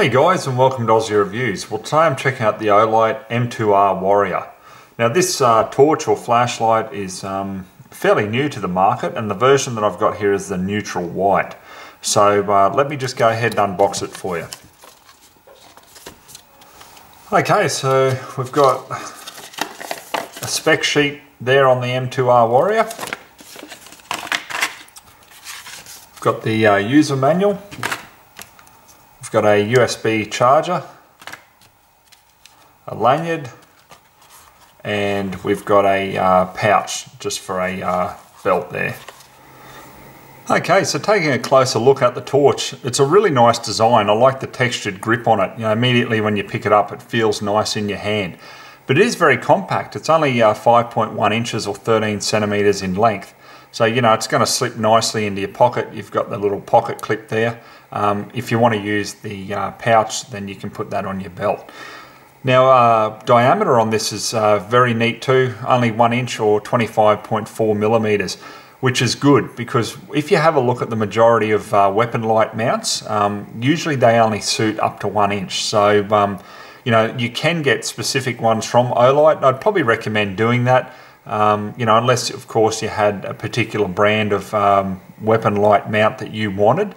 Hey guys, and welcome to Aussie Reviews. Well, today I'm checking out the Olight M2R Warrior. Now this torch or flashlight is fairly new to the market, and the version that I've got here is the neutral white. So let me just go ahead and unbox it for you. Okay, so we've got a spec sheet there on the M2R Warrior. We've got the user manual. Got a USB charger, a lanyard, and we've got a pouch just for a belt there. Okay, so taking a closer look at the torch, it's a really nice design. I like the textured grip on it. You know, immediately when you pick it up, it feels nice in your hand. But it is very compact. It's only 5.1 inches or 13 centimeters in length. So, you know, it's going to slip nicely into your pocket. You've got the little pocket clip there. If you want to use the pouch, then you can put that on your belt. Now, diameter on this is very neat too, only 1 inch or 25.4 millimeters, which is good because if you have a look at the majority of weapon light mounts, usually they only suit up to 1 inch. So, you know, you can get specific ones from Olight. I'd probably recommend doing that. You know, unless of course you had a particular brand of weapon light mount that you wanted.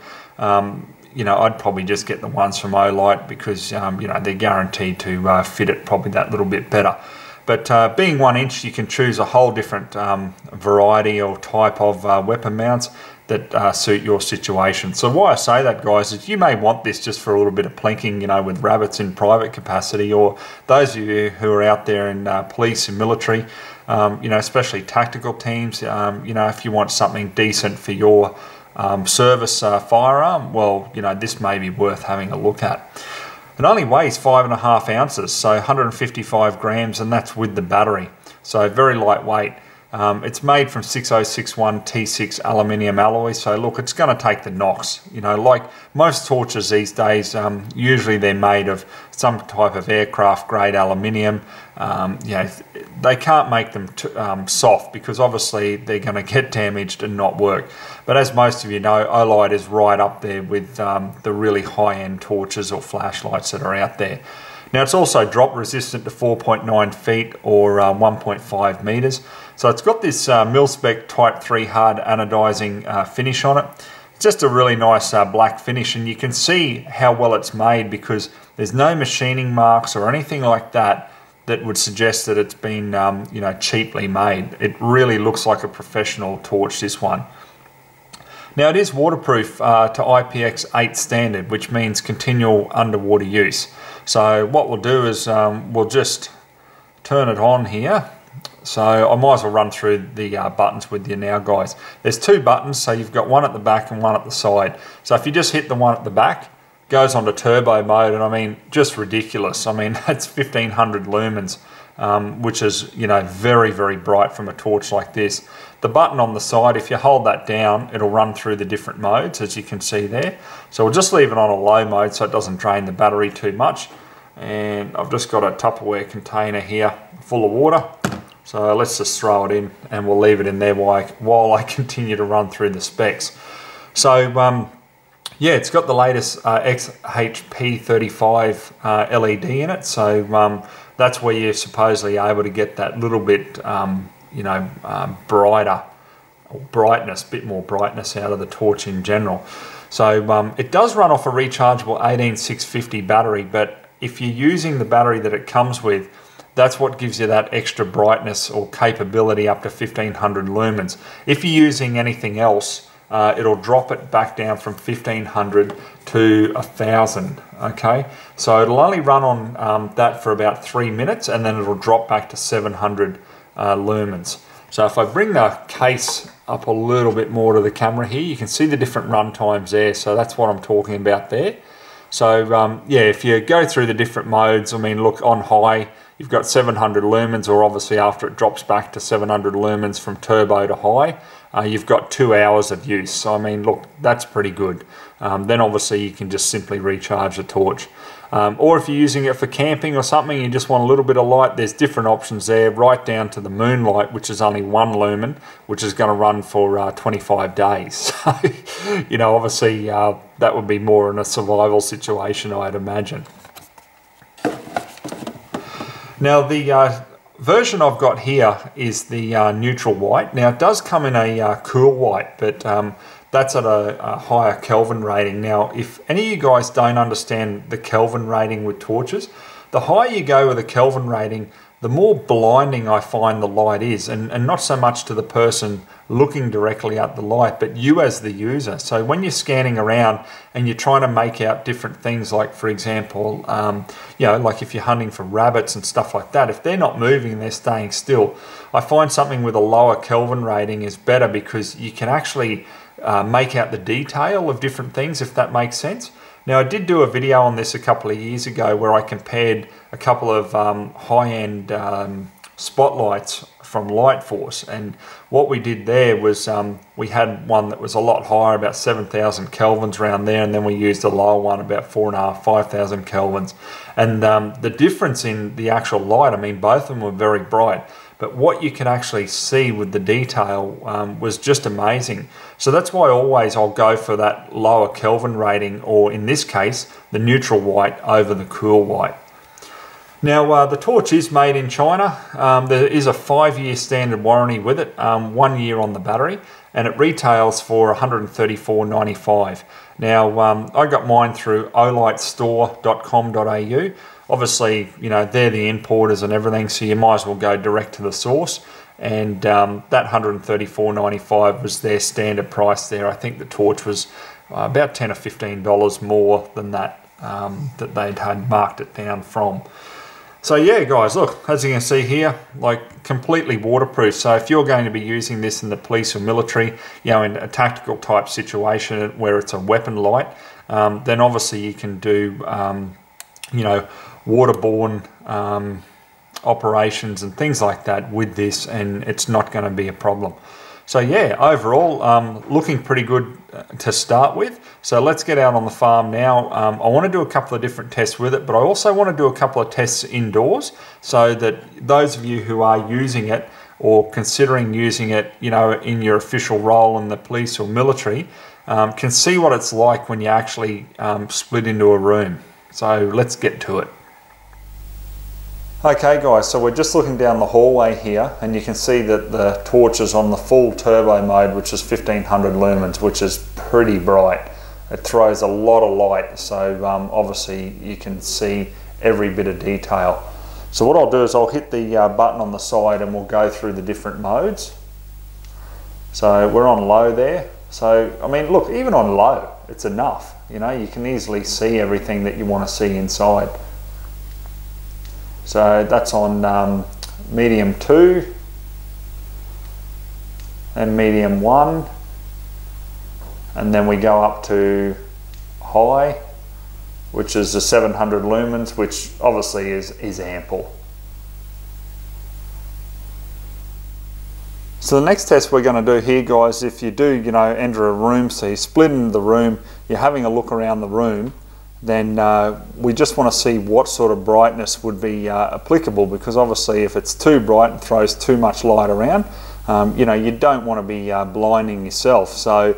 You know, I'd probably just get the ones from Olight because, you know, they're guaranteed to fit it probably that little bit better. But being 1 inch, you can choose a whole different variety or type of weapon mounts that suit your situation. So why I say that, guys, is you may want this just for a little bit of plinking, you know, with rabbits in private capacity, or those of you who are out there in police and military, you know, especially tactical teams, you know, if you want something decent for your service firearm, well, you know, this may be worth having a look at. It only weighs 5.5 ounces, so 155 grams, and that's with the battery. So very lightweight. It's made from 6061 T6 aluminium alloy, so look, it's going to take the knocks. You know, like most torches these days, usually they're made of some type of aircraft grade aluminium. You know, they can't make them soft because obviously they're going to get damaged and not work. But as most of you know, Olight is right up there with the really high-end torches or flashlights that are out there. Now it's also drop resistant to 4.9 feet or 1.5 meters. So it's got this mil-spec Type 3 hard anodizing finish on it. It's just a really nice black finish, and you can see how well it's made because there's no machining marks or anything like that that would suggest that it's been you know, cheaply made. It really looks like a professional torch, this one. Now it is waterproof to IPX8 standard, which means continual underwater use. So what we'll do is we'll just turn it on here. So I might as well run through the buttons with you now, guys. There's two buttons, so you've got one at the back and one at the side. So if you just hit the one at the back, it goes onto turbo mode, and I mean, just ridiculous. I mean, that's 1500 lumens, which is, you know, very, very bright from a torch like this. The button on the side, if you hold that down, it'll run through the different modes, as you can see there. So we'll just leave it on a low mode so it doesn't drain the battery too much. And I've just got a Tupperware container here full of water. So let's just throw it in, and we'll leave it in there while I continue to run through the specs. So yeah, it's got the latest XHP35 LED in it. So that's where you're supposedly able to get that little bit you know, brighter, or brightness, bit more brightness out of the torch in general. So it does run off a rechargeable 18650 battery, but if you're using the battery that it comes with, that's what gives you that extra brightness or capability up to 1500 lumens. If you're using anything else, it'll drop it back down from 1500 to 1000. Okay, so it'll only run on that for about 3 minutes, and then it'll drop back to 700 lumens. So if I bring the case up a little bit more to the camera here, you can see the different run times there. So that's what I'm talking about there. So yeah, if you go through the different modes, I mean, look, on high, you've got 700 lumens, or obviously after it drops back to 700 lumens from turbo to high, you've got 2 hours of use. So I mean, look, that's pretty good. Then obviously you can just simply recharge the torch. Or if you're using it for camping or something, you just want a little bit of light, there's different options there, right down to the moonlight, which is only 1 lumen, which is going to run for 25 days. So, you know, obviously that would be more in a survival situation, I'd imagine. Now the version I've got here is the neutral white. Now it does come in a cool white, but that's at a higher Kelvin rating. Now, if any of you guys don't understand the Kelvin rating with torches, the higher you go with a Kelvin rating, the more blinding I find the light is, and not so much to the person looking directly at the light, but you as the user. So when you're scanning around and you're trying to make out different things, like for example, you know, like if you're hunting for rabbits and stuff like that, if they're not moving, they're staying still. I find something with a lower Kelvin rating is better because you can actually make out the detail of different things, if that makes sense. Now, I did do a video on this a couple of years ago where I compared a couple of high-end spotlights from Lightforce, and what we did there was we had one that was a lot higher, about 7,000 kelvins around there, and then we used a lower one about 4,500, 5,000 kelvins. And the difference in the actual light, I mean, both of them were very bright, but what you can actually see with the detail was just amazing. So that's why always I'll go for that lower Kelvin rating, or in this case, the neutral white over the cool white. Now the torch is made in China. There is a 5-year standard warranty with it, 1 year on the battery, and it retails for $134.95. Now I got mine through olightstore.com.au. Obviously, you know, they're the importers and everything, so you might as well go direct to the source. And that $134.95 was their standard price there. I think the torch was about $10 or $15 more than that, that they'd had marked it down from. So yeah, guys, look, as you can see here, like completely waterproof. So if you're going to be using this in the police or military, you know, in a tactical type situation where it's a weapon light, then obviously you can do, you know, waterborne operations and things like that with this, and it's not going to be a problem. So yeah, overall, looking pretty good to start with. So let's get out on the farm now. I want to do a couple of different tests with it, but I also want to do a couple of tests indoors so that those of you who are using it or considering using it, you know, in your official role in the police or military, can see what it's like when you actually split into a room. So let's get to it. Okay guys, so we're just looking down the hallway here, and you can see that the torch is on the full turbo mode, which is 1500 lumens, which is pretty bright. It throws a lot of light, so obviously you can see every bit of detail. So what I'll do is I'll hit the button on the side and we'll go through the different modes. So we're on low there. So, I mean, look, even on low, it's enough. You know, you can easily see everything that you want to see inside. So that's on medium 2 and medium 1, and then we go up to high, which is the 700 lumens, which obviously is ample. So the next test we're going to do here, guys, if you do, you know, enter a room, so you split into the room, you're having a look around the room, then we just want to see what sort of brightness would be applicable, because obviously if it's too bright and throws too much light around, you know, you don't want to be blinding yourself. So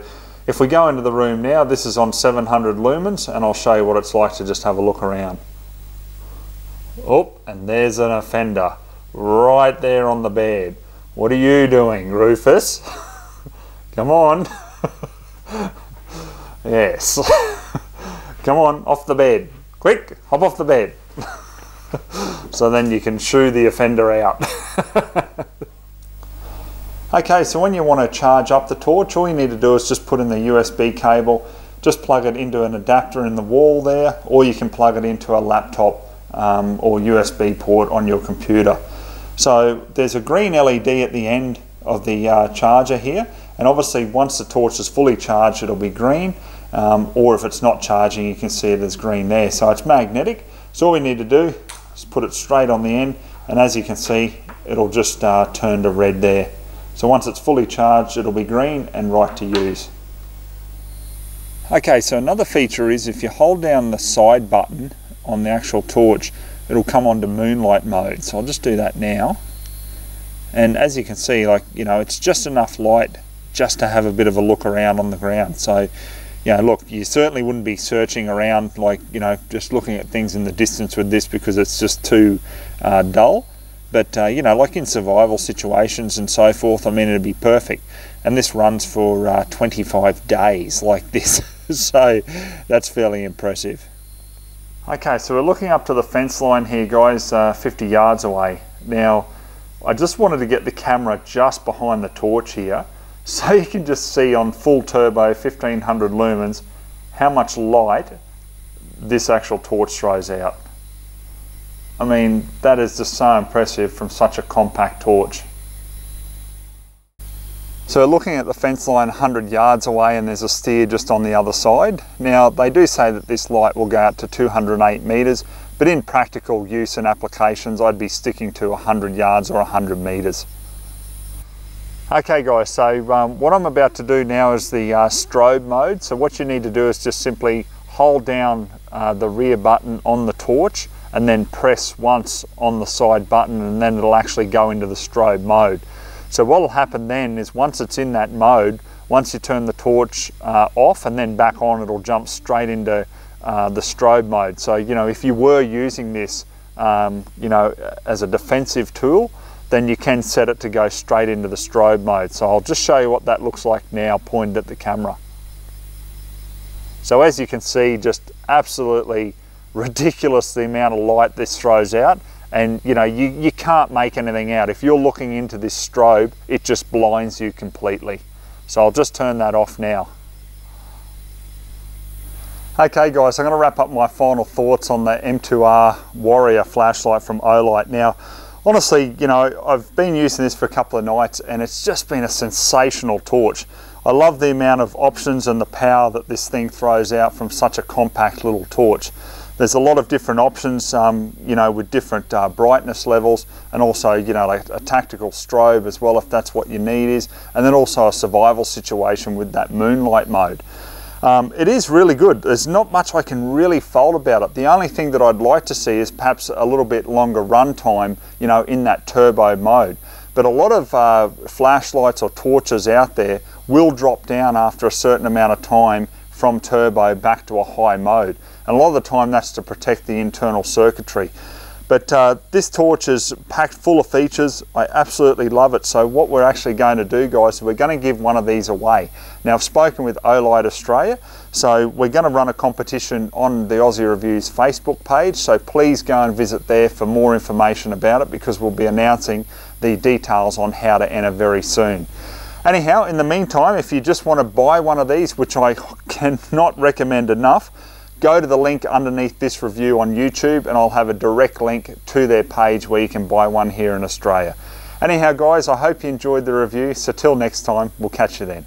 if we go into the room now, this is on 700 lumens, and I'll show you what it's like to just have a look around. Oh, and there's an offender right there on the bed. What are you doing, Rufus? Come on. Yes. Come on, off the bed. Quick, hop off the bed. So then you can shoo the offender out. Okay, so when you want to charge up the torch, all you need to do is just put in the USB cable, just plug it into an adapter in the wall there, or you can plug it into a laptop or USB port on your computer. So there's a green LED at the end of the charger here, and obviously once the torch is fully charged it'll be green, or if it's not charging you can see it as green there. So it's magnetic, so all we need to do is put it straight on the end, and as you can see it'll just turn to red there. So once it's fully charged, it'll be green and right to use. Okay, so another feature is if you hold down the side button on the actual torch, it'll come onto moonlight mode. So I'll just do that now. And as you can see, like, you know, it's just enough light just to have a bit of a look around on the ground. So, you know, look, you certainly wouldn't be searching around, like, you know, just looking at things in the distance with this, because it's just too dull. But, you know, like in survival situations and so forth, I mean, it'd be perfect. And this runs for 25 days like this. So that's fairly impressive. Okay, so we're looking up to the fence line here, guys, 50 yards away. Now, I just wanted to get the camera just behind the torch here, so you can just see on full turbo 1500 lumens how much light this actual torch throws out. I mean, that is just so impressive from such a compact torch. So we're looking at the fence line 100 yards away, and there's a steer just on the other side. Now, they do say that this light will go out to 208 meters, but in practical use and applications, I'd be sticking to 100 yards or 100 meters. Okay guys, so what I'm about to do now is the strobe mode. So what you need to do is just simply hold down the rear button on the torch and then press once on the side button, and then it'll actually go into the strobe mode. So what will happen then is once it's in that mode, once you turn the torch off and then back on, it'll jump straight into the strobe mode. So, you know, if you were using this, you know, as a defensive tool, then you can set it to go straight into the strobe mode. So I'll just show you what that looks like now pointed at the camera. So as you can see, just absolutely ridiculous the amount of light this throws out. And you know, you can't make anything out. If you're looking into this strobe, it just blinds you completely. So I'll just turn that off now. Okay guys, I'm going to wrap up my final thoughts on the M2R Warrior flashlight from Olight. Now, honestly, you know, I've been using this for a couple of nights and it's just been a sensational torch. I love the amount of options and the power that this thing throws out from such a compact little torch. There's a lot of different options, you know, with different brightness levels, and also, you know, like a tactical strobe as well, if that's what your need is, and then also a survival situation with that moonlight mode. It is really good. There's not much I can really fault about it. The only thing that I'd like to see is perhaps a little bit longer run time, you know, in that turbo mode. But a lot of flashlights or torches out there will drop down after a certain amount of time from turbo back to a high mode. And a lot of the time that's to protect the internal circuitry. But this torch is packed full of features. I absolutely love it. So what we're actually going to do, guys, is we're going to give one of these away. Now, I've spoken with Olight Australia, so we're going to run a competition on the Aussie Reviews Facebook page. So please go and visit there for more information about it, because we'll be announcing the details on how to enter very soon. Anyhow, in the meantime, if you just want to buy one of these, which I cannot recommend enough, go to the link underneath this review on YouTube and I'll have a direct link to their page where you can buy one here in Australia. Anyhow guys, I hope you enjoyed the review, so till next time, we'll catch you then.